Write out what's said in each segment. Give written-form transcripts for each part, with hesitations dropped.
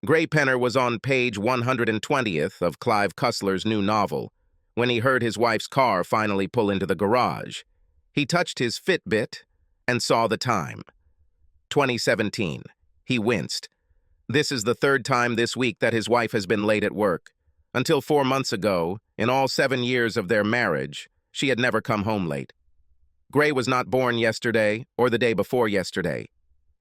Graypenner was on page 120th of Clive Cussler's new novel when he heard his wife's car finally pull into the garage. He touched his Fitbit and saw the time. 2017. He winced. This is the third time this week that his wife has been late at work. Until 4 months ago, in all 7 years of their marriage, she had never come home late. Gray was not born yesterday or the day before yesterday.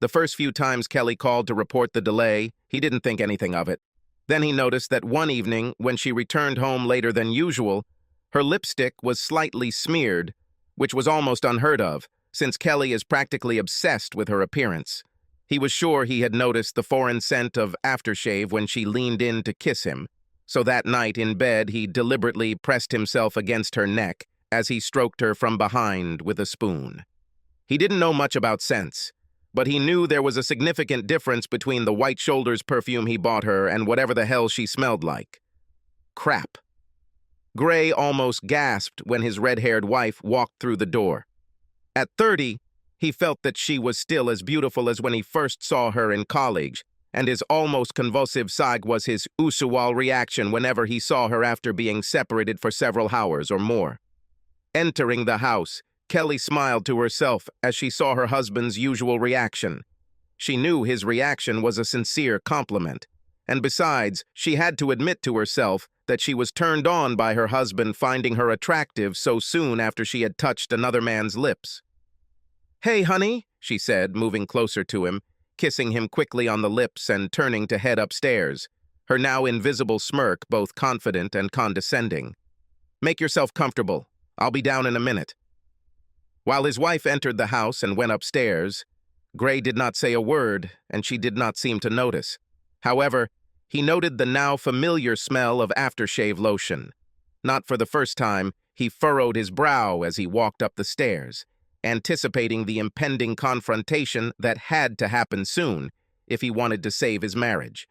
The first few times Kelly called to report the delay, he didn't think anything of it. Then he noticed that one evening, when she returned home later than usual, her lipstick was slightly smeared, which was almost unheard of, since Kelly is practically obsessed with her appearance. He was sure he had noticed the foreign scent of aftershave when she leaned in to kiss him, so that night in bed he deliberately pressed himself against her neck as he stroked her from behind with a spoon. He didn't know much about scents, but he knew there was a significant difference between the White Shoulders perfume he bought her and whatever the hell she smelled like. Crap. Gray almost gasped when his red-haired wife walked through the door. At 30, he felt that she was still as beautiful as when he first saw her in college, and his almost convulsive sigh was his usual reaction whenever he saw her after being separated for several hours or more. Entering the house, Kelly smiled to herself as she saw her husband's usual reaction. She knew his reaction was a sincere compliment, and besides, she had to admit to herself that she was turned on by her husband finding her attractive so soon after she had touched another man's lips. "Hey, honey," she said, moving closer to him, kissing him quickly on the lips and turning to head upstairs, her now invisible smirk both confident and condescending. "Make yourself comfortable. I'll be down in a minute." While his wife entered the house and went upstairs, Gray did not say a word, and she did not seem to notice. However, he noted the now familiar smell of aftershave lotion. Not for the first time, he furrowed his brow as he walked up the stairs, anticipating the impending confrontation that had to happen soon if he wanted to save his marriage.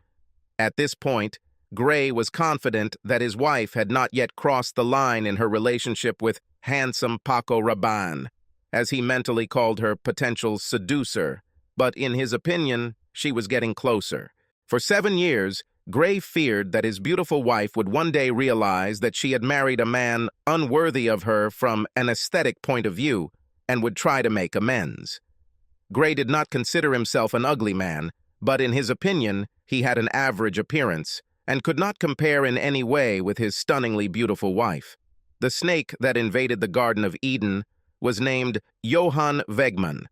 At this point, Gray was confident that his wife had not yet crossed the line in her relationship with handsome Paco Rabanne, as he mentally called her potential seducer, but in his opinion, she was getting closer. For 7 years, Gray feared that his beautiful wife would one day realize that she had married a man unworthy of her from an aesthetic point of view and would try to make amends. Gray did not consider himself an ugly man, but in his opinion, he had an average appearance and could not compare in any way with his stunningly beautiful wife. The snake that invaded the Garden of Eden was named Johann Wegmann.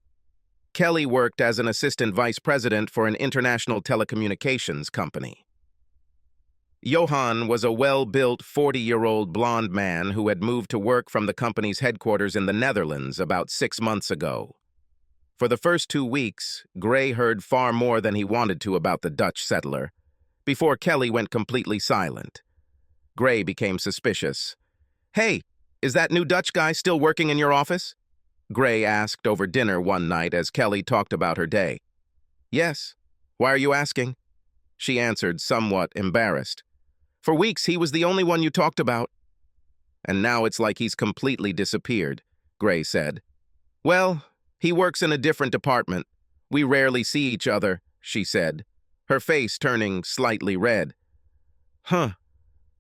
Kelly worked as an assistant vice president for an international telecommunications company. Johann was a well-built 40-year-old blonde man who had moved to work from the company's headquarters in the Netherlands about 6 months ago. For the first 2 weeks, Gray heard far more than he wanted to about the Dutch settler, before Kelly went completely silent. Gray became suspicious. "Hey, is that new Dutch guy still working in your office?" Gray asked over dinner one night as Kelly talked about her day. "Yes. Why are you asking?" She answered, somewhat embarrassed. "For weeks, he was the only one you talked about." "And now it's like he's completely disappeared," Gray said. "Well, he works in a different department. We rarely see each other," she said, her face turning slightly red. "Huh,"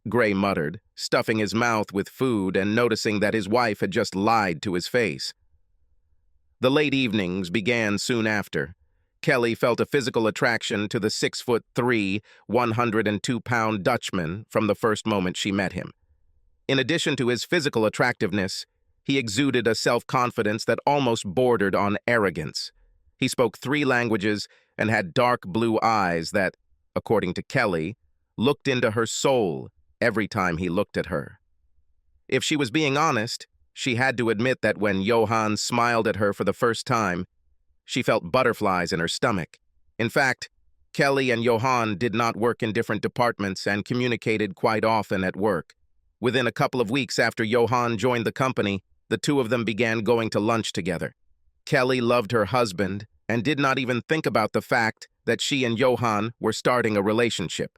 Gray muttered, stuffing his mouth with food and noticing that his wife had just lied to his face. The late evenings began soon after. Kelly felt a physical attraction to the 6'3", 102-pound Dutchman from the first moment she met him. In addition to his physical attractiveness, he exuded a self-confidence that almost bordered on arrogance. He spoke 3 languages and had dark blue eyes that, according to Kelly, looked into her soul every time he looked at her. If she was being honest, she had to admit that when Johann smiled at her for the first time, she felt butterflies in her stomach. In fact, Kelly and Johann did not work in different departments and communicated quite often at work. Within a couple of weeks after Johann joined the company, the two of them began going to lunch together. Kelly loved her husband and did not even think about the fact that she and Johann were starting a relationship.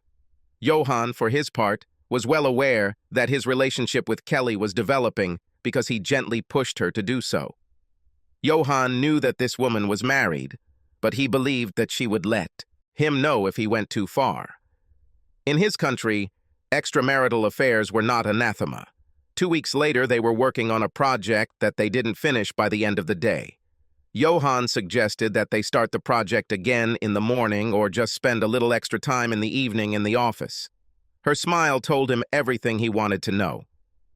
Johann, for his part, was well aware that his relationship with Kelly was developing because he gently pushed her to do so. Johann knew that this woman was married, but he believed that she would let him know if he went too far. In his country, extramarital affairs were not anathema. 2 weeks later, they were working on a project that they didn't finish by the end of the day. Johan suggested that they start the project again in the morning or just spend a little extra time in the evening in the office. Her smile told him everything he wanted to know.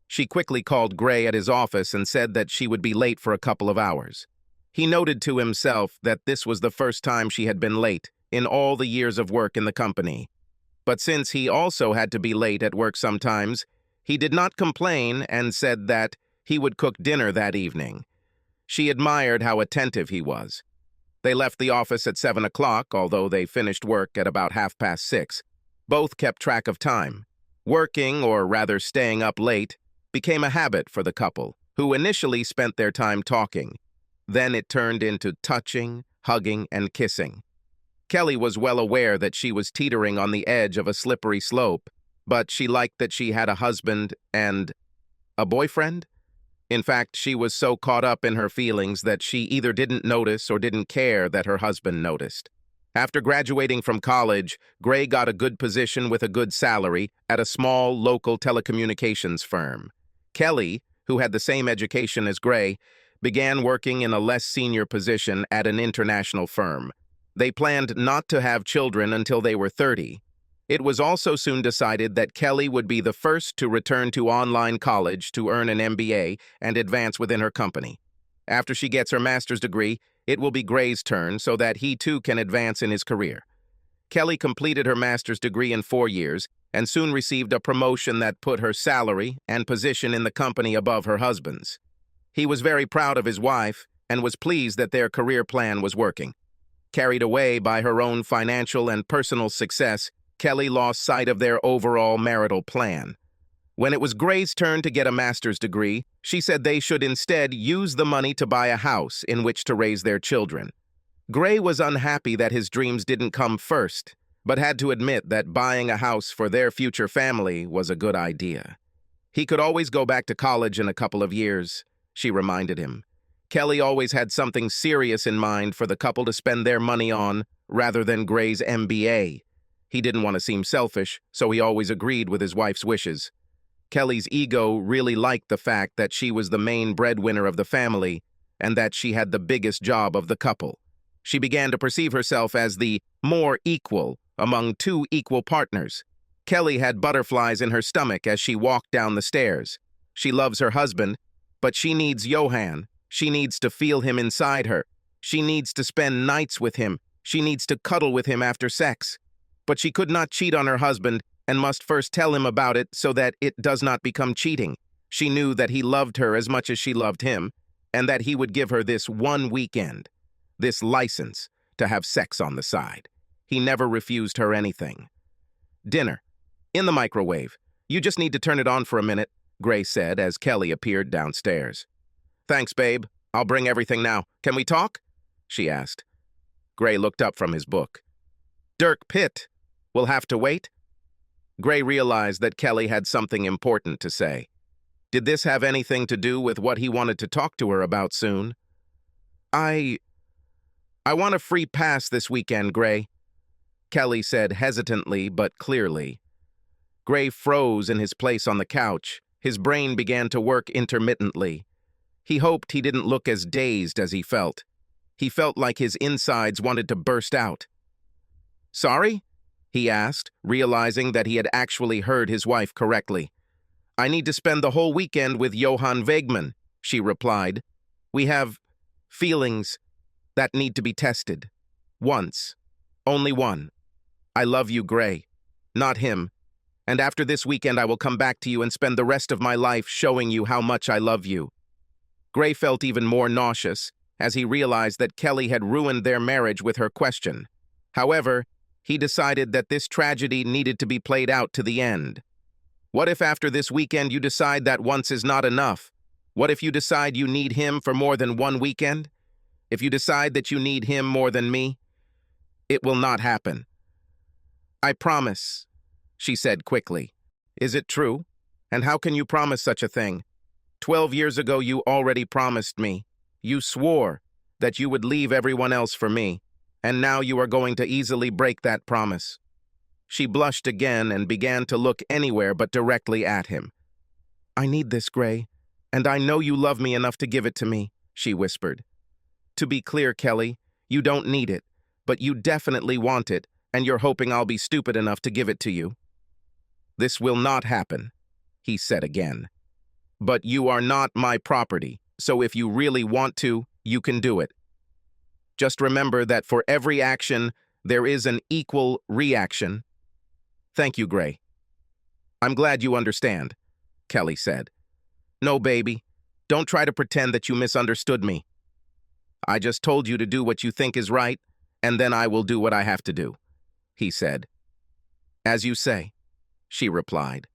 She quickly called Gray at his office and said that she would be late for a couple of hours. He noted to himself that this was the first time she had been late in all the years of work in the company. But since he also had to be late at work sometimes, he did not complain and said that he would cook dinner that evening. She admired how attentive he was. They left the office at 7 o'clock, although they finished work at about 6:30. Both kept track of time. Working, or rather staying up late, became a habit for the couple, who initially spent their time talking. Then it turned into touching, hugging, and kissing. Kelly was well aware that she was teetering on the edge of a slippery slope, but she liked that she had a husband and a boyfriend. In fact, she was so caught up in her feelings that she either didn't notice or didn't care that her husband noticed. After graduating from college, Gray got a good position with a good salary at a small local telecommunications firm. Kelly, who had the same education as Gray, began working in a less senior position at an international firm. They planned not to have children until they were 30. It was also soon decided that Kelly would be the first to return to online college to earn an MBA and advance within her company. After she gets her master's degree, it will be Gray's turn so that he too can advance in his career. Kelly completed her master's degree in 4 years and soon received a promotion that put her salary and position in the company above her husband's. He was very proud of his wife and was pleased that their career plan was working. Carried away by her own financial and personal success, Kelly lost sight of their overall marital plan. When it was Gray's turn to get a master's degree, she said they should instead use the money to buy a house in which to raise their children. Gray was unhappy that his dreams didn't come first, but had to admit that buying a house for their future family was a good idea. He could always go back to college in a couple of years, she reminded him. Kelly always had something serious in mind for the couple to spend their money on, rather than Gray's MBA. He didn't want to seem selfish, so he always agreed with his wife's wishes. Kelly's ego really liked the fact that she was the main breadwinner of the family and that she had the biggest job of the couple. She began to perceive herself as the more equal among two equal partners. Kelly had butterflies in her stomach as she walked down the stairs. She loves her husband, but she needs Johan. She needs to feel him inside her. She needs to spend nights with him. She needs to cuddle with him after sex. But she could not cheat on her husband and must first tell him about it so that it does not become cheating. She knew that he loved her as much as she loved him, and that he would give her this one weekend, this license to have sex on the side. He never refused her anything. Dinner. In the microwave. You just need to turn it on for a minute, Gray said as Kelly appeared downstairs. Thanks, babe. I'll bring everything now. Can we talk? She asked. Gray looked up from his book. Dirk Pitt. We'll have to wait? Gray realized that Kelly had something important to say. Did this have anything to do with what he wanted to talk to her about soon? I want a free pass this weekend, Gray, Kelly said hesitantly but clearly. Gray froze in his place on the couch. His brain began to work intermittently. He hoped he didn't look as dazed as he felt. He felt like his insides wanted to burst out. Sorry? He asked, realizing that he had actually heard his wife correctly. I need to spend the whole weekend with Johan Wegman, she replied. We have feelings that need to be tested. Once. Only one. I love you, Gray. Not him. And after this weekend I will come back to you and spend the rest of my life showing you how much I love you. Gray felt even more nauseous as he realized that Kelly had ruined their marriage with her question. However, he decided that this tragedy needed to be played out to the end. What if after this weekend you decide that once is not enough? What if you decide you need him for more than one weekend? If you decide that you need him more than me? It will not happen. I promise, she said quickly. Is it true? And how can you promise such a thing? 12 years ago you already promised me. You swore that you would leave everyone else for me. and now you are going to easily break that promise." She blushed again and began to look anywhere but directly at him. "I need this, Gray, and I know you love me enough to give it to me," she whispered. "To be clear, Kelly, you don't need it, but you definitely want it, and you're hoping I'll be stupid enough to give it to you." "This will not happen," he said again. "But you are not my property, so if you really want to, you can do it. Just remember that for every action, there is an equal reaction." "Thank you, Gray." "I'm glad you understand," Kelly said. "No, baby, don't try to pretend that you misunderstood me. I just told you to do what you think is right, and then I will do what I have to do," he said. "As you say," she replied.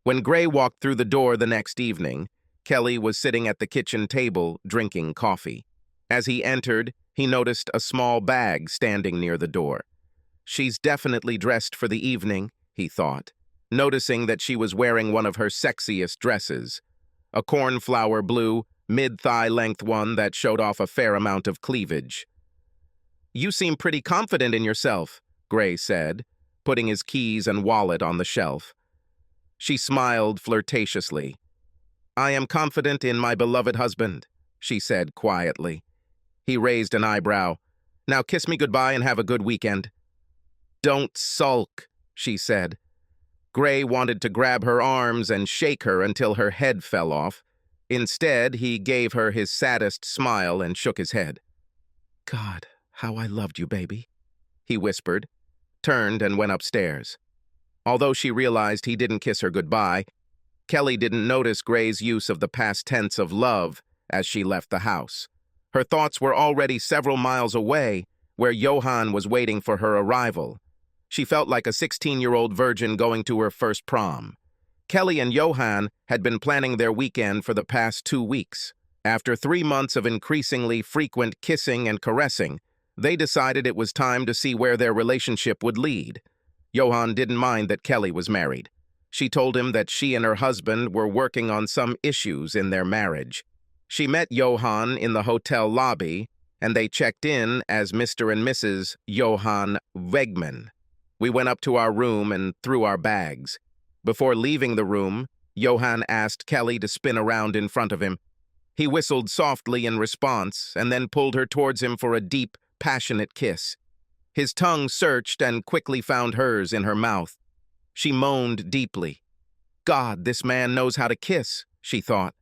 When Gray walked through the door the next evening, Kelly was sitting at the kitchen table drinking coffee. As he entered, he noticed a small bag standing near the door. "She's definitely dressed for the evening," he thought, noticing that she was wearing one of her sexiest dresses, a cornflower blue, mid-thigh length one that showed off a fair amount of cleavage. "You seem pretty confident in yourself," Gray said, putting his keys and wallet on the shelf. She smiled flirtatiously. "I am confident in my beloved husband," she said quietly. He raised an eyebrow. "Now kiss me goodbye and have a good weekend." "Don't sulk," she said. Gray wanted to grab her arms and shake her until her head fell off. Instead, he gave her his saddest smile and shook his head. "God, how I loved you, baby," he whispered, turned and went upstairs. Although she realized he didn't kiss her goodbye, Kelly didn't notice Gray's use of the past tense of love as she left the house. Her thoughts were already several miles away, where Johan was waiting for her arrival. She felt like a 16-year-old virgin going to her first prom. Kelly and Johan had been planning their weekend for the past 2 weeks. After 3 months of increasingly frequent kissing and caressing, they decided it was time to see where their relationship would lead. Johan didn't mind that Kelly was married. She told him that she and her husband were working on some issues in their marriage. She met Johan in the hotel lobby, and they checked in as Mr. and Mrs. Johan Wegman. We went up to our room and threw our bags. Before leaving the room, Johan asked Kelly to spin around in front of him. He whistled softly in response and then pulled her towards him for a deep, passionate kiss. His tongue searched and quickly found hers in her mouth. She moaned deeply. God, this man knows how to kiss, she thought.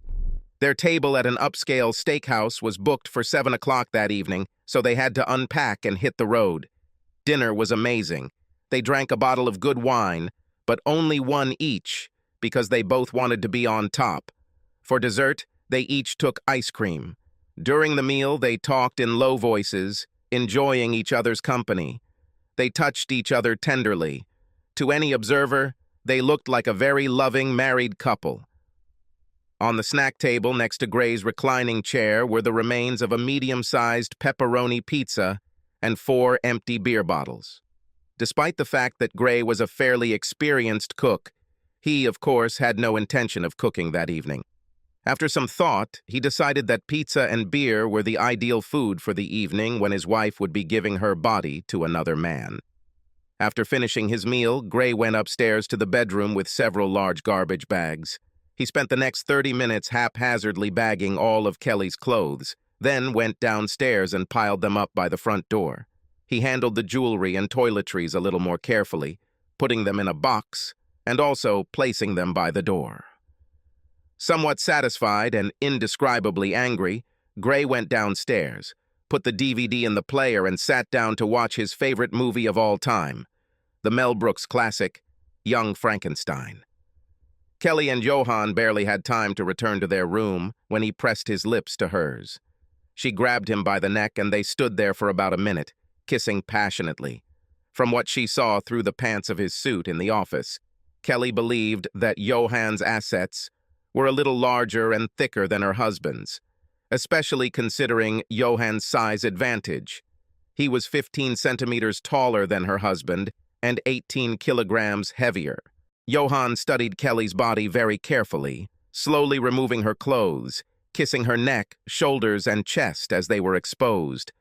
Their table at an upscale steakhouse was booked for 7 o'clock that evening, so they had to unpack and hit the road. Dinner was amazing. They drank a bottle of good wine, but only one each, because they both wanted to be on top. For dessert, they each took ice cream. During the meal, they talked in low voices, enjoying each other's company. They touched each other tenderly. To any observer, they looked like a very loving married couple. On the snack table next to Gray's reclining chair were the remains of a medium-sized pepperoni pizza and 4 empty beer bottles. Despite the fact that Gray was a fairly experienced cook, he, of course, had no intention of cooking that evening. After some thought, he decided that pizza and beer were the ideal food for the evening when his wife would be giving her body to another man. After finishing his meal, Gray went upstairs to the bedroom with several large garbage bags. He spent the next 30 minutes haphazardly bagging all of Kelly's clothes, then went downstairs and piled them up by the front door. He handled the jewelry and toiletries a little more carefully, putting them in a box and also placing them by the door. Somewhat satisfied and indescribably angry, Gray went downstairs, put the DVD in the player and sat down to watch his favorite movie of all time, the Mel Brooks classic, Young Frankenstein. Kelly and Johan barely had time to return to their room when he pressed his lips to hers. She grabbed him by the neck and they stood there for about a minute, kissing passionately. From what she saw through the pants of his suit in the office, Kelly believed that Johan's assets were a little larger and thicker than her husband's, especially considering Johan's size advantage. He was 15 centimeters taller than her husband and 18 kilograms heavier. Johan studied Kelly's body very carefully, slowly removing her clothes, kissing her neck, shoulders, and chest as they were exposed.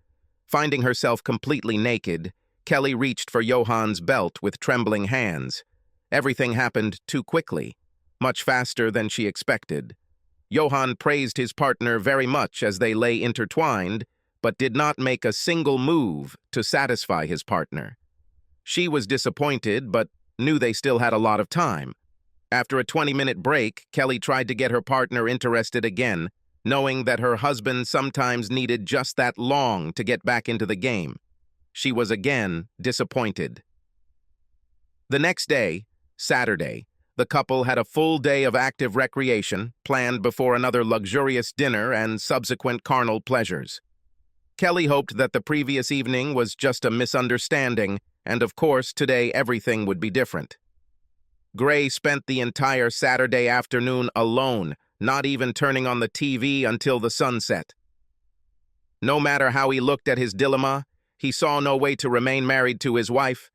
Finding herself completely naked, Kelly reached for Johann's belt with trembling hands. Everything happened too quickly, much faster than she expected. Johann praised his partner very much as they lay intertwined, but did not make a single move to satisfy his partner. She was disappointed, but knew they still had a lot of time. After a 20-minute break, Kelly tried to get her partner interested again, knowing that her husband sometimes needed just that long to get back into the game. She was again disappointed. The next day, Saturday, the couple had a full day of active recreation planned before another luxurious dinner and subsequent carnal pleasures. Kelly hoped that the previous evening was just a misunderstanding, and of course today everything would be different. Gray spent the entire Saturday afternoon alone, not even turning on the TV until the sun set. No matter how he looked at his dilemma, he saw no way to remain married to his wife.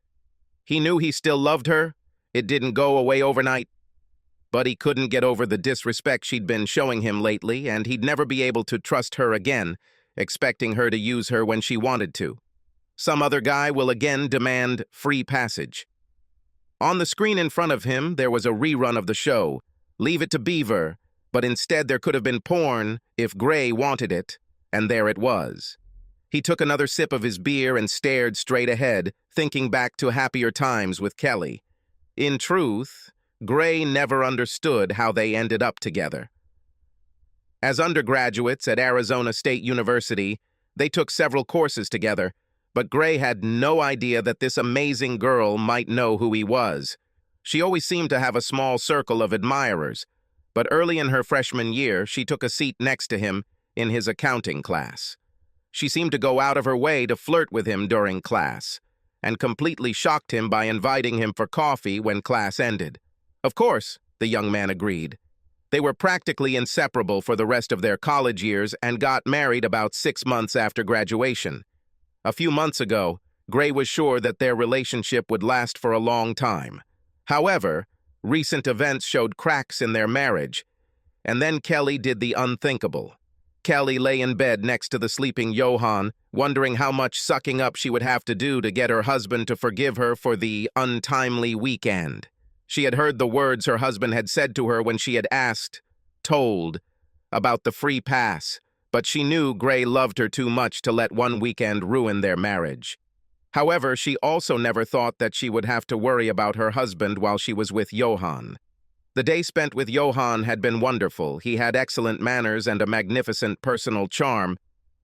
He knew he still loved her. It didn't go away overnight. But he couldn't get over the disrespect she'd been showing him lately, and he'd never be able to trust her again, expecting her to use her when she wanted to. Some other guy will again demand free passage. On the screen in front of him, there was a rerun of the show, Leave It to Beaver, but instead there could have been porn if Gray wanted it, and there it was. He took another sip of his beer and stared straight ahead, thinking back to happier times with Kelly. In truth, Gray never understood how they ended up together. As undergraduates at Arizona State University, they took several courses together, but Gray had no idea that this amazing girl might know who he was. She always seemed to have a small circle of admirers, but early in her freshman year, she took a seat next to him in his accounting class. She seemed to go out of her way to flirt with him during class, and completely shocked him by inviting him for coffee when class ended. Of course, the young man agreed. They were practically inseparable for the rest of their college years and got married about 6 months after graduation. A few months ago, Gray was sure that their relationship would last for a long time. However, recent events showed cracks in their marriage, and then Kelly did the unthinkable. Kelly lay in bed next to the sleeping Johann, wondering how much sucking up she would have to do to get her husband to forgive her for the untimely weekend. She had heard the words her husband had said to her when she had told, about the free pass, but she knew Gray loved her too much to let one weekend ruin their marriage. However, she also never thought that she would have to worry about her husband while she was with Johann. The day spent with Johann had been wonderful. He had excellent manners and a magnificent personal charm,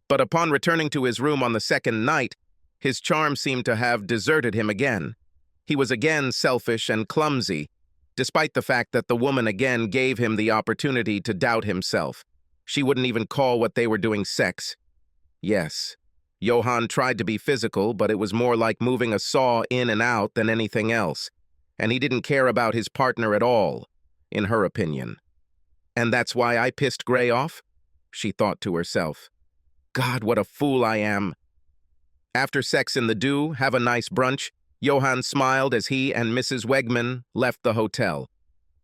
but upon returning to his room on the second night, his charm seemed to have deserted him again. He was again selfish and clumsy, despite the fact that the woman again gave him the opportunity to doubt himself. She wouldn't even call what they were doing sex. Yes, Johann tried to be physical, but it was more like moving a saw in and out than anything else, and he didn't care about his partner at all, in her opinion. And that's why I pissed Gray off? She thought to herself. God, what a fool I am. After sex in the dew, have a nice brunch, Johann smiled as he and Mrs. Wegman left the hotel.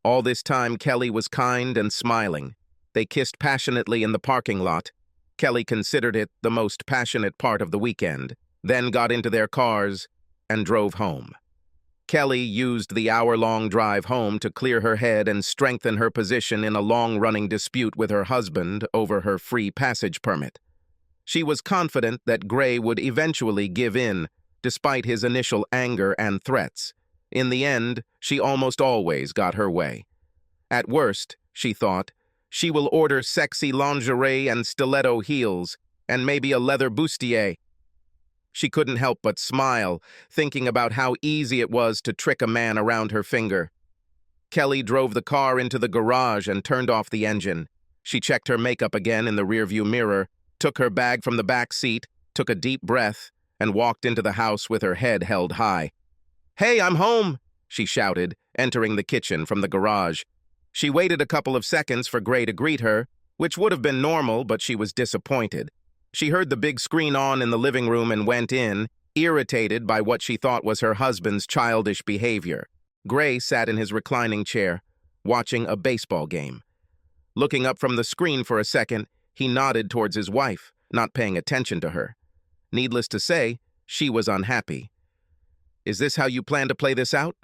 All this time, Kelly was kind and smiling. They kissed passionately in the parking lot. Kelly considered it the most passionate part of the weekend, then got into their cars and drove home. Kelly used the hour-long drive home to clear her head and strengthen her position in a long-running dispute with her husband over her free passage permit. She was confident that Gray would eventually give in, despite his initial anger and threats. In the end, she almost always got her way. At worst, she thought, she will order sexy lingerie and stiletto heels, and maybe a leather bustier. She couldn't help but smile, thinking about how easy it was to trick a man around her finger. Kelly drove the car into the garage and turned off the engine. She checked her makeup again in the rearview mirror, took her bag from the back seat, took a deep breath, and walked into the house with her head held high. "Hey, I'm home!" she shouted, entering the kitchen from the garage. She waited a couple of seconds for Gray to greet her, which would have been normal, but she was disappointed. She heard the big screen on in the living room and went in, irritated by what she thought was her husband's childish behavior. Gray sat in his reclining chair, watching a baseball game. Looking up from the screen for a second, he nodded towards his wife, not paying attention to her. Needless to say, she was unhappy. "Is this how you plan to play this out?"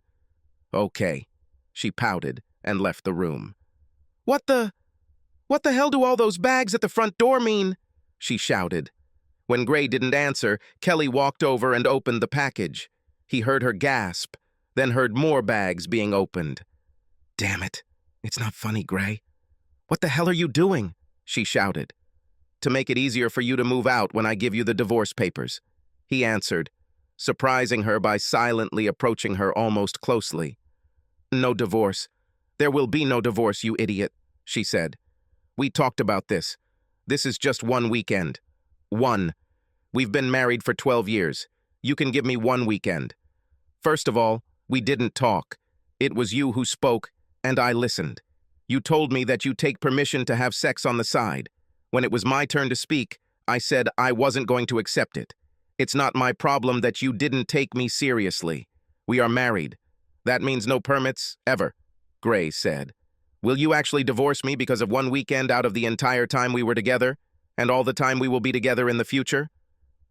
"Okay." She pouted and left the room. What the hell do all those bags at the front door mean?" she shouted. When Gray didn't answer, Kelly walked over and opened the package. He heard her gasp, then heard more bags being opened. "Damn it. It's not funny, Gray." "What the hell are you doing?" she shouted. "To make it easier for you to move out when I give you the divorce papers," he answered, surprising her by silently approaching her almost closely. "No divorce. There will be no divorce, you idiot," she said. "We talked about this. This is just one weekend. One. We've been married for 12 years. You can give me one weekend. First of all, we didn't talk. It was you who spoke, and I listened. You told me that you take permission to have sex on the side. When it was my turn to speak, I said I wasn't going to accept it. It's not my problem that you didn't take me seriously. We are married. That means no permits, ever," Gray said. "Will you actually divorce me because of one weekend out of the entire time we were together, and all the time we will be together in the future?"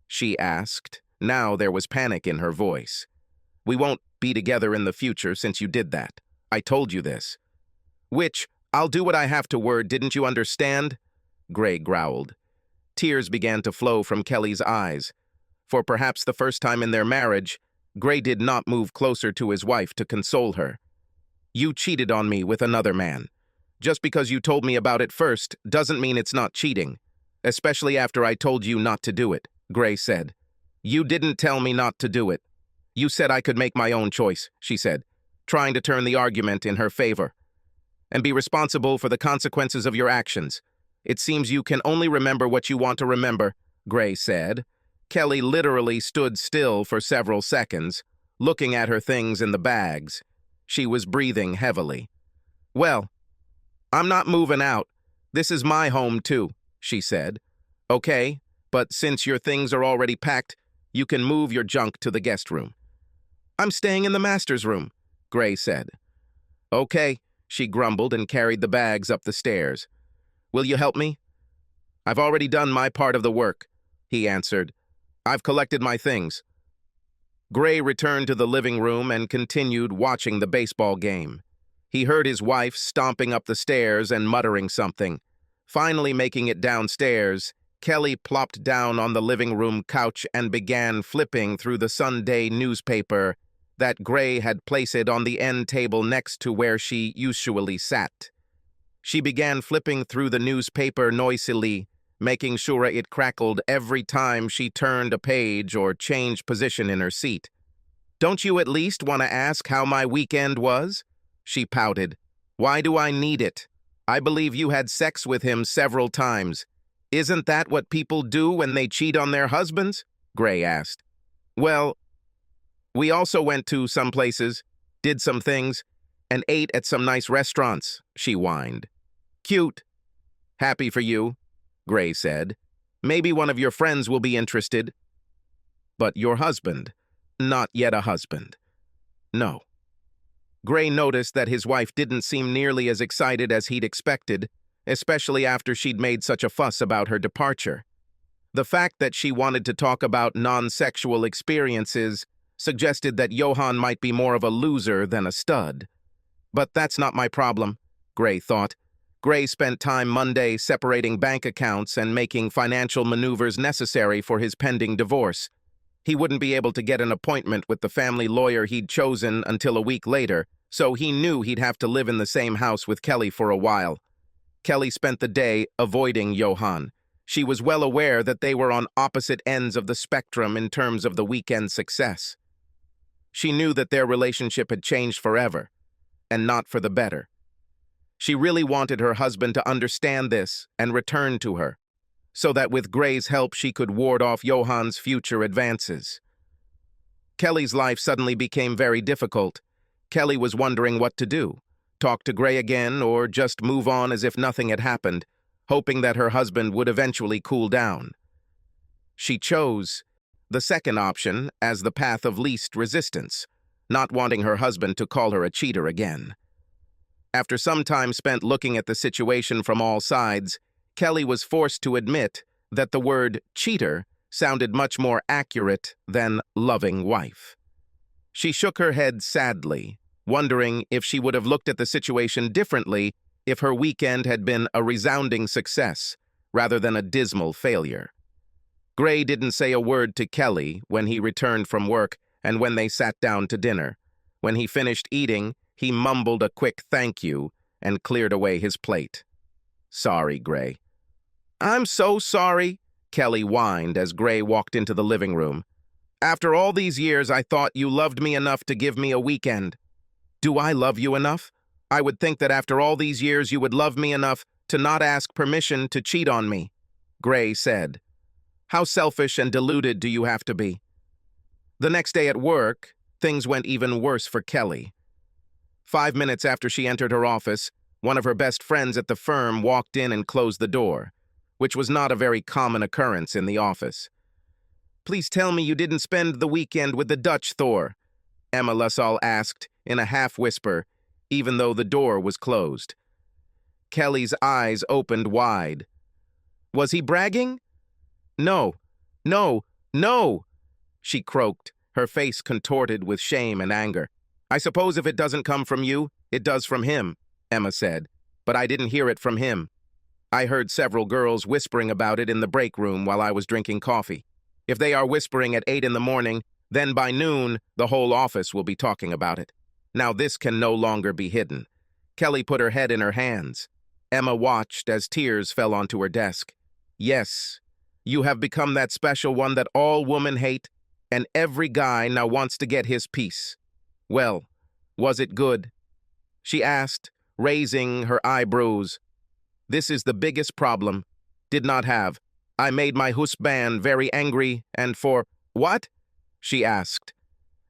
she asked. Now there was panic in her voice. "We won't be together in the future since you did that. I told you this." "Which, I'll do what I have to word, didn't you understand?" Gray growled. Tears began to flow from Kelly's eyes. For perhaps the first time in their marriage, Gray did not move closer to his wife to console her. "You cheated on me with another man. Just because you told me about it first doesn't mean it's not cheating, especially after I told you not to do it," Gray said. "You didn't tell me not to do it. You said I could make my own choice," she said, trying to turn the argument in her favor. "And be responsible for the consequences of your actions. It seems you can only remember what you want to remember," Gray said. Kelly literally stood still for several seconds, looking at her things in the bags. She was breathing heavily. "Well, I'm not moving out. This is my home, too," she said. "Okay, but since your things are already packed, you can move your junk to the guest room." "I'm staying in the master's room," Gray said. "Okay," she grumbled and carried the bags up the stairs. "Will you help me?" "I've already done my part of the work," he answered. "I've collected my things." Gray returned to the living room and continued watching the baseball game. He heard his wife stomping up the stairs and muttering something. Finally making it downstairs, Kelly plopped down on the living room couch and began flipping through the Sunday newspaper that Gray had placed on the end table next to where she usually sat. She began flipping through the newspaper noisily, making sure it crackled every time she turned a page or changed position in her seat. "Don't you at least want to ask how my weekend was?" she pouted. "Why do I need it? I believe you had sex with him several times. Isn't that what people do when they cheat on their husbands?" Gray asked. "Well, we also went to some places, did some things, and ate at some nice restaurants," she whined. "Cute. Happy for you," Gray said. "Maybe one of your friends will be interested." "But your husband, not yet a husband." "No." Gray noticed that his wife didn't seem nearly as excited as he'd expected, especially after she'd made such a fuss about her departure. The fact that she wanted to talk about non-sexual experiences suggested that Johan might be more of a loser than a stud. But that's not my problem, Gray thought. Gray spent time Monday separating bank accounts and making financial maneuvers necessary for his pending divorce. He wouldn't be able to get an appointment with the family lawyer he'd chosen until a week later, so he knew he'd have to live in the same house with Kelly for a while. Kelly spent the day avoiding Johan. She was well aware that they were on opposite ends of the spectrum in terms of the weekend success. She knew that their relationship had changed forever, and not for the better. She really wanted her husband to understand this and return to her, so that with Gray's help she could ward off Johan's future advances. Kelly's life suddenly became very difficult. Kelly was wondering what to do, talk to Gray again or just move on as if nothing had happened, hoping that her husband would eventually cool down. She chose the second option as the path of least resistance, not wanting her husband to call her a cheater again. After some time spent looking at the situation from all sides, Kelly was forced to admit that the word cheater sounded much more accurate than loving wife. She shook her head sadly, wondering if she would have looked at the situation differently if her weekend had been a resounding success rather than a dismal failure. Gray didn't say a word to Kelly when he returned from work and when they sat down to dinner. When he finished eating, he mumbled a quick thank you and cleared away his plate. "Sorry, Gray." "I'm so sorry," Kelly whined as Gray walked into the living room. "After all these years, I thought you loved me enough to give me a weekend." "Do I love you enough? I would think that after all these years you would love me enough to not ask permission to cheat on me," Gray said. "How selfish and deluded do you have to be?" The next day at work, things went even worse for Kelly. 5 minutes after she entered her office, one of her best friends at the firm walked in and closed the door, which was not a very common occurrence in the office. "Please tell me you didn't spend the weekend with the Dutch, Thor," Emma LaSalle asked in a half-whisper, even though the door was closed. Kelly's eyes opened wide. "Was he bragging?" "No, no, no," she croaked, her face contorted with shame and anger. "I suppose if it doesn't come from you, it does from him," Emma said, "but I didn't hear it from him. I heard several girls whispering about it in the break room while I was drinking coffee. If they are whispering at 8 in the morning, then by noon, the whole office will be talking about it. Now this can no longer be hidden." Kelly put her head in her hands. Emma watched as tears fell onto her desk. "Yes, you have become that special one that all women hate, and every guy now wants to get his piece. Well, was it good?" she asked, raising her eyebrows. "This is the biggest problem. Did not have. I made my husband very angry, and for—" "What?" she asked.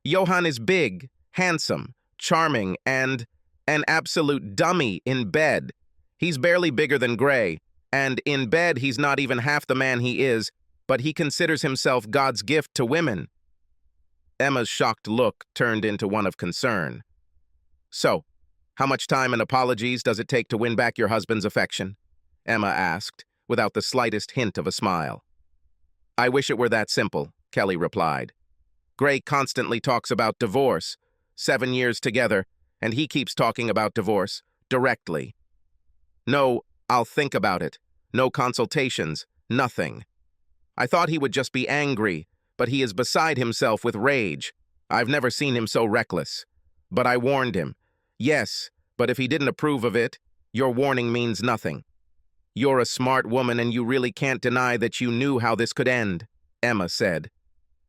"Johan is big, handsome, charming, and an absolute dummy in bed. He's barely bigger than Gray, and in bed he's not even half the man he is, but he considers himself God's gift to women." Emma's shocked look turned into one of concern. "So, how much time and apologies does it take to win back your husband's affection?" Emma asked, without the slightest hint of a smile. "I wish it were that simple," Kelly replied. "Gray constantly talks about divorce. 7 years together, and he keeps talking about divorce, directly. No, I'll think about it. No consultations, nothing. I thought he would just be angry, but he is beside himself with rage. I've never seen him so reckless. But I warned him. Yes, but if he didn't approve of it, your warning means nothing. You're a smart woman and you really can't deny that you knew how this could end," Emma said.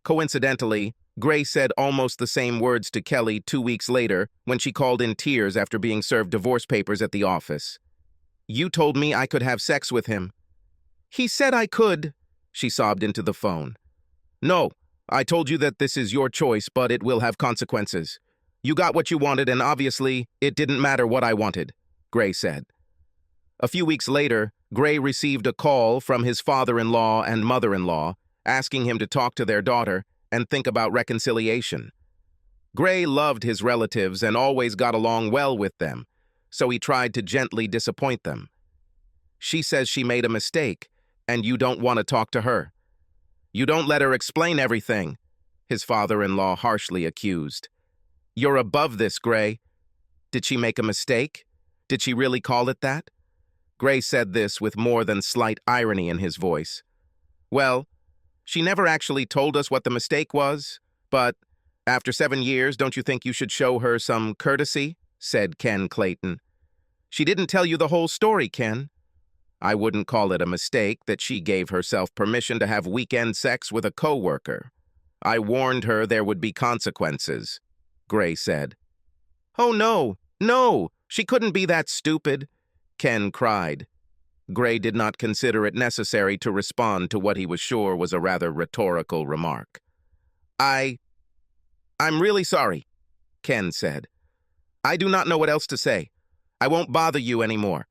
Coincidentally, Gray said almost the same words to Kelly 2 weeks later when she called in tears after being served divorce papers at the office. "You told me I could have sex with him." "He said I could," she sobbed into the phone. "No, I told you that this is your choice, but it will have consequences. You got what you wanted, and obviously, it didn't matter what I wanted," Gray said. A few weeks later, Gray received a call from his father-in-law and mother-in-law asking him to talk to their daughter and think about reconciliation. Gray loved his relatives and always got along well with them, so he tried to gently disappoint them. "She says she made a mistake, and you don't want to talk to her. You don't let her explain everything," his father-in-law harshly accused. "You're above this, Gray. Did she make a mistake? Did she really call it that?" Gray said this with more than slight irony in his voice. "Well, she never actually told us what the mistake was, but after 7 years, don't you think you should show her some courtesy?" said Ken Clayton. "She didn't tell you the whole story, Ken." "I wouldn't call it a mistake that she gave herself permission to have weekend sex with a coworker. I warned her there would be consequences," Gray said. "Oh, no, no, she couldn't be that stupid," Ken cried. Gray did not consider it necessary to respond to what he was sure was a rather rhetorical remark. I'm really sorry," Ken said. "I do not know what else to say. I won't bother you anymore."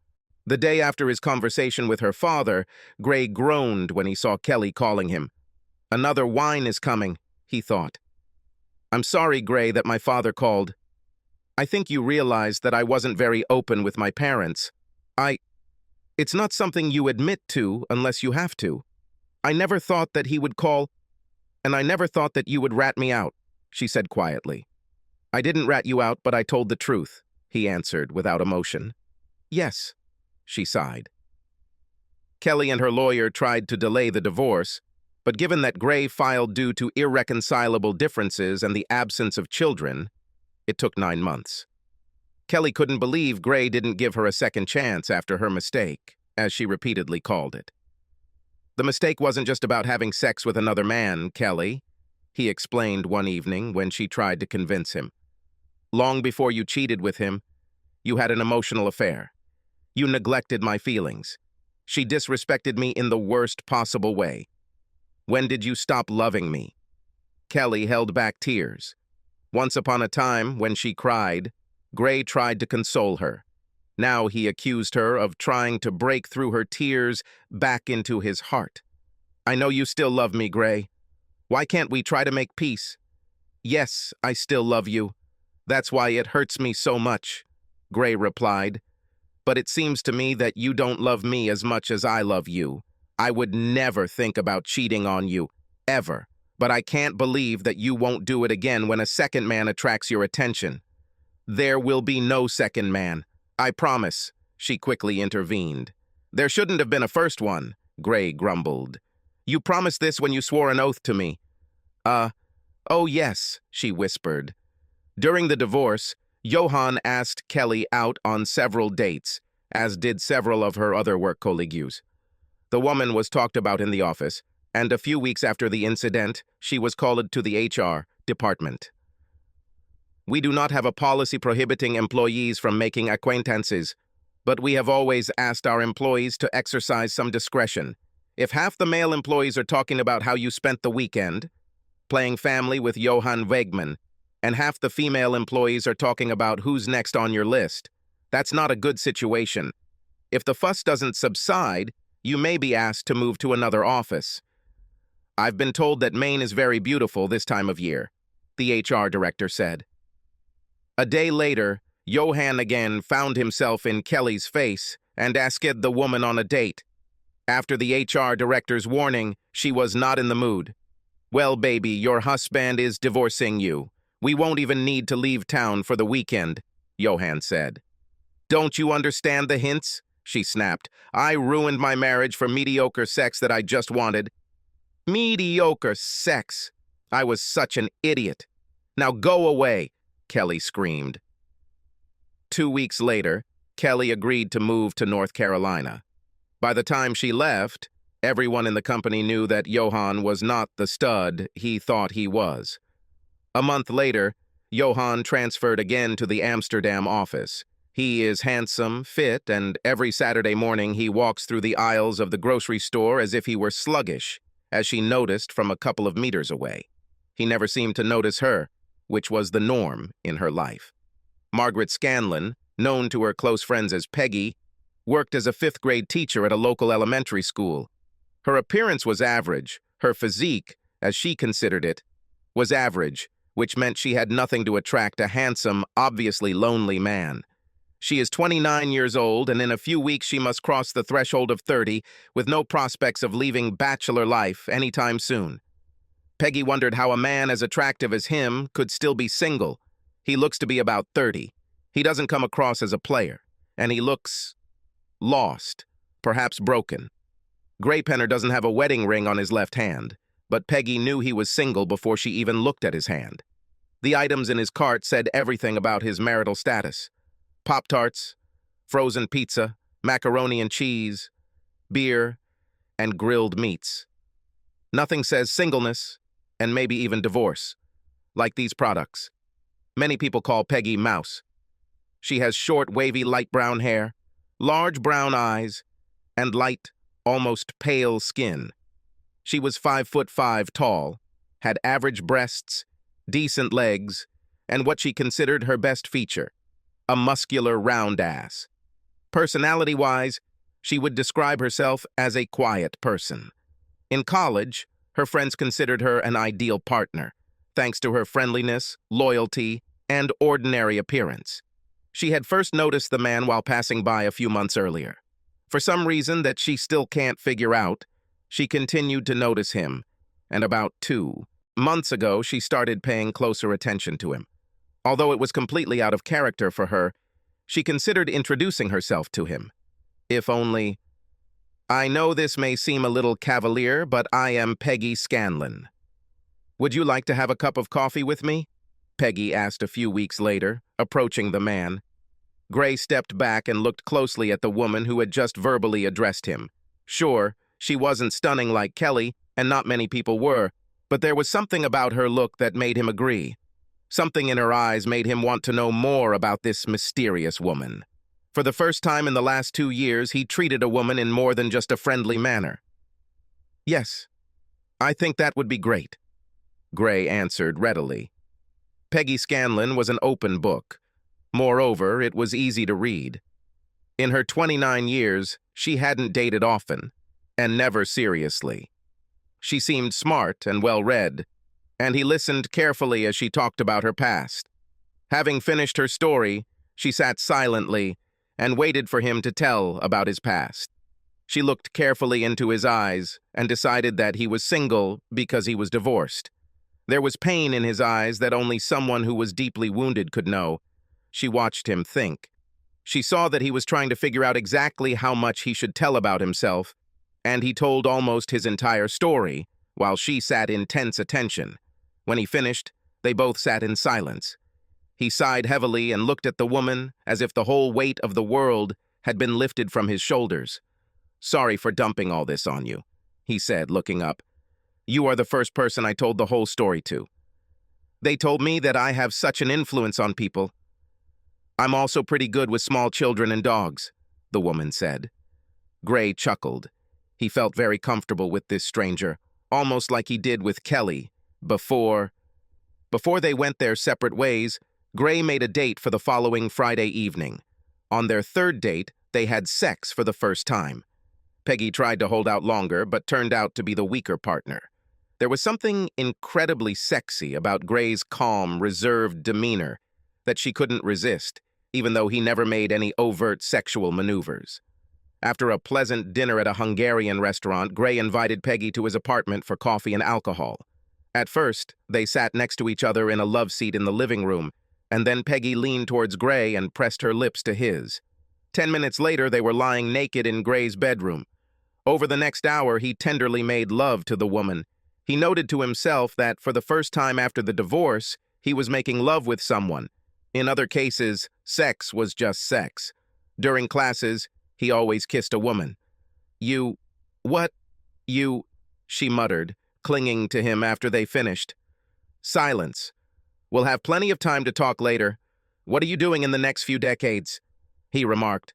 The day after his conversation with her father, Gray groaned when he saw Kelly calling him. "Another wine is coming," he thought. "I'm sorry, Gray, that my father called. I think you realize that I wasn't very open with my parents. It's not something you admit to unless you have to." I never thought that he would call, and I never thought that you would rat me out, she said quietly. I didn't rat you out, but I told the truth, he answered without emotion. Yes, she sighed. Kelly and her lawyer tried to delay the divorce, but given that Gray filed due to irreconcilable differences and the absence of children, it took 9 months. Kelly couldn't believe Gray didn't give her a second chance after her mistake, as she repeatedly called it. The mistake wasn't just about having sex with another man, Kelly, he explained one evening when she tried to convince him. Long before you cheated with him, you had an emotional affair. You neglected my feelings. She disrespected me in the worst possible way. When did you stop loving me? Kelly held back tears. Once upon a time, when she cried, Gray tried to console her. Now he accused her of trying to break through her tears back into his heart. I know you still love me, Gray. Why can't we try to make peace? Yes, I still love you. That's why it hurts me so much, Gray replied. But it seems to me that you don't love me as much as I love you. I would never think about cheating on you, ever. But I can't believe that you won't do it again when a second man attracts your attention. There will be no second man. I promise, she quickly intervened. There shouldn't have been a first one, Gray grumbled. You promised this when you swore an oath to me. Oh yes, she whispered. During the divorce, Johan asked Kelly out on several dates, as did several of her other work colleagues. The woman was talked about in the office, and a few weeks after the incident, she was called to the HR department. We do not have a policy prohibiting employees from making acquaintances, but we have always asked our employees to exercise some discretion. If half the male employees are talking about how you spent the weekend, playing family with Johan Wegman, and half the female employees are talking about who's next on your list, that's not a good situation. If the fuss doesn't subside, you may be asked to move to another office. I've been told that Maine is very beautiful this time of year, the HR director said. A day later, Johan again found himself in Kelly's face and asked the woman on a date. After the HR director's warning, she was not in the mood. Well, baby, your husband is divorcing you. We won't even need to leave town for the weekend, Johan said. Don't you understand the hints? She snapped. I ruined my marriage for mediocre sex that I just wanted. Mediocre sex. I was such an idiot. Now go away, Kelly screamed. 2 weeks later, Kelly agreed to move to North Carolina. By the time she left, everyone in the company knew that Johan was not the stud he thought he was. A month later, Johan transferred again to the Amsterdam office. He is handsome, fit, and every Saturday morning he walks through the aisles of the grocery store as if he were sluggish, as she noticed from a couple of meters away. He never seemed to notice her, which was the norm in her life. Margaret Scanlon, known to her close friends as Peggy, worked as a 5th-grade teacher at a local elementary school. Her appearance was average. Her physique, as she considered it, was average, which meant she had nothing to attract a handsome, obviously lonely man. She is 29 years old, and in a few weeks she must cross the threshold of 30, with no prospects of leaving bachelor life anytime soon. Peggy wondered how a man as attractive as him could still be single. He looks to be about 30. He doesn't come across as a player, and he looks lost, perhaps broken. Graypenner doesn't have a wedding ring on his left hand, but Peggy knew he was single before she even looked at his hand. The items in his cart said everything about his marital status. Pop-Tarts, frozen pizza, macaroni and cheese, beer, and grilled meats. Nothing says singleness, and maybe even divorce, like these products. Many people call Peggy Mouse. She has short, wavy, light brown hair, large brown eyes, and light, almost pale skin. She was 5'5" tall, had average breasts, decent legs, and what she considered her best feature, a muscular round ass. Personality-wise, she would describe herself as a quiet person. In college, her friends considered her an ideal partner, thanks to her friendliness, loyalty, and ordinary appearance. She had first noticed the man while passing by a few months earlier. For some reason that she still can't figure out, She continued to notice him, and about 2 months ago she started paying closer attention to him. Although it was completely out of character for her, she considered introducing herself to him. If only, "I know this may seem a little cavalier, but I am Peggy Scanlon. Would you like to have a cup of coffee with me?" Peggy asked a few weeks later, approaching the man. Gray stepped back and looked closely at the woman who had just verbally addressed him. Sure, she wasn't stunning like Kelly, and not many people were, but there was something about her look that made him agree. Something in her eyes made him want to know more about this mysterious woman. For the first time in the last 2 years, he treated a woman in more than just a friendly manner. "Yes, I think that would be great," Gray answered readily. Peggy Scanlon was an open book. Moreover, it was easy to read. In her 29 years, she hadn't dated often, and never seriously. She seemed smart and well-read, and he listened carefully as she talked about her past. Having finished her story, she sat silently and waited for him to tell about his past. She looked carefully into his eyes and decided that he was single because he was divorced. There was pain in his eyes that only someone who was deeply wounded could know. She watched him think. She saw that he was trying to figure out exactly how much he should tell about himself, and he told almost his entire story, while she sat in tense attention. When he finished, they both sat in silence. He sighed heavily and looked at the woman as if the whole weight of the world had been lifted from his shoulders. "Sorry for dumping all this on you," he said, looking up. "You are the first person I told the whole story to. They told me that I have such an influence on people. I'm also pretty good with small children and dogs," the woman said. Gray chuckled. He felt very comfortable with this stranger, almost like he did with Kelly before they went their separate ways. Gray made a date for the following Friday evening. On their third date, they had sex for the first time. Peggy tried to hold out longer, but turned out to be the weaker partner. There was something incredibly sexy about Gray's calm, reserved demeanor that she couldn't resist, even though he never made any overt sexual maneuvers. After a pleasant dinner at a Hungarian restaurant, Gray invited Peggy to his apartment for coffee and alcohol. At first, they sat next to each other in a love seat in the living room, and then Peggy leaned towards Gray and pressed her lips to his. 10 minutes later, they were lying naked in Gray's bedroom. Over the next hour, he tenderly made love to the woman. He noted to himself that for the first time after the divorce, he was making love with someone. In other cases, sex was just sex. During classes, he always kissed a woman. What? She muttered, clinging to him after they finished. Silence. "We'll have plenty of time to talk later. What are you doing in the next few decades?" he remarked.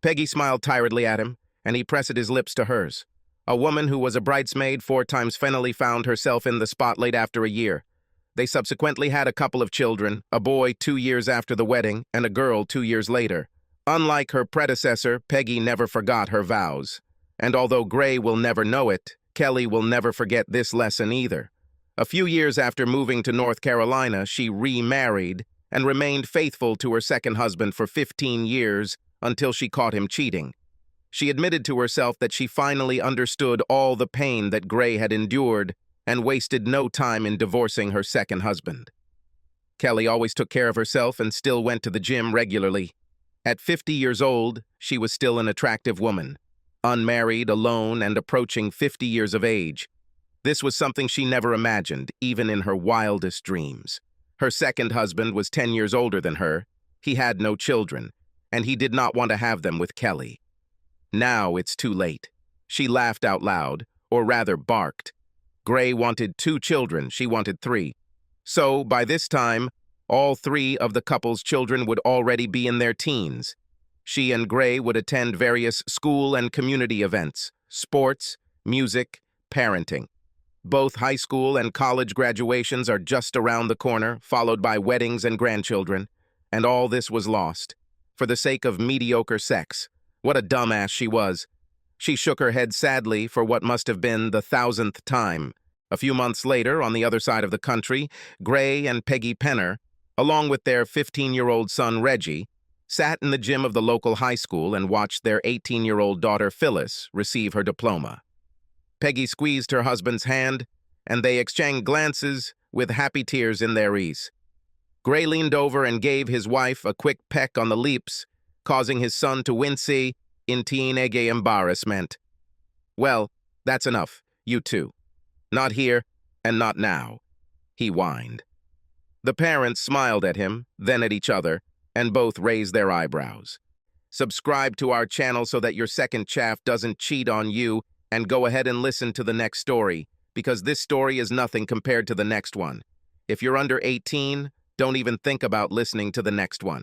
Peggy smiled tiredly at him, and he pressed his lips to hers. A woman who was a bridesmaid 4 times finally found herself in the spotlight after a year. They subsequently had a couple of children, a boy 2 years after the wedding and a girl 2 years later. Unlike her predecessor, Peggy never forgot her vows. And although Gray will never know it, Kelly will never forget this lesson either. A few years after moving to North Carolina, she remarried and remained faithful to her second husband for 15 years until she caught him cheating. She admitted to herself that she finally understood all the pain that Gray had endured and wasted no time in divorcing her second husband. Kelly always took care of herself and still went to the gym regularly. At 50 years old, she was still an attractive woman, unmarried, alone, and approaching 50 years of age. This was something she never imagined, even in her wildest dreams. Her second husband was 10 years older than her. He had no children, and he did not want to have them with Kelly. Now it's too late. She laughed out loud, or rather barked. Gray wanted 2 children, she wanted 3. So, by this time, all 3 of the couple's children would already be in their teens. She and Gray would attend various school and community events, sports, music, parenting. Both high school and college graduations are just around the corner, followed by weddings and grandchildren. And all this was lost, for the sake of mediocre sex. What a dumbass she was. She shook her head sadly for what must have been the 1,000th time. A few months later, on the other side of the country, Gray and Peggy Penner, along with their 15-year-old son Reggie, sat in the gym of the local high school and watched their 18-year-old daughter Phyllis receive her diploma. Peggy squeezed her husband's hand, and they exchanged glances with happy tears in their eyes. Gray leaned over and gave his wife a quick peck on the lips, causing his son to wince in teenage embarrassment. "Well, that's enough, you two. Not here, and not now," he whined. The parents smiled at him, then at each other, and both raised their eyebrows. Subscribe to our channel so that your second chaff doesn't cheat on you, and go ahead and listen to the next story, because this story is nothing compared to the next one. If you're under 18, don't even think about listening to the next one.